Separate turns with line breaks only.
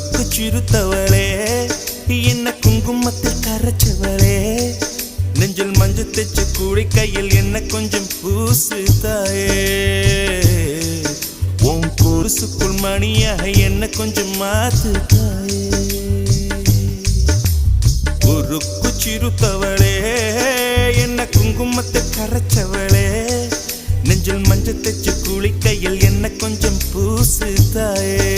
உருக்கு சிறுத்தவளே என்ன குங்குமத்தில் கரைச்சவளே நெஞ்சில் மஞ்சள் தைச்ச கூடை கையில் என்ன கொஞ்சம் பூசு தாயே உன் கொலுசுக்குள் மணியாக என்ன கொஞ்சம் மாத்து தாயே உருக்கு சிறுத்தவளே என்ன குங்குமத்தை கரைச்சவளே நெஞ்சில் மஞ்சள் தைச்ச கூலி கையில் என்ன கொஞ்சம் பூசு தாயே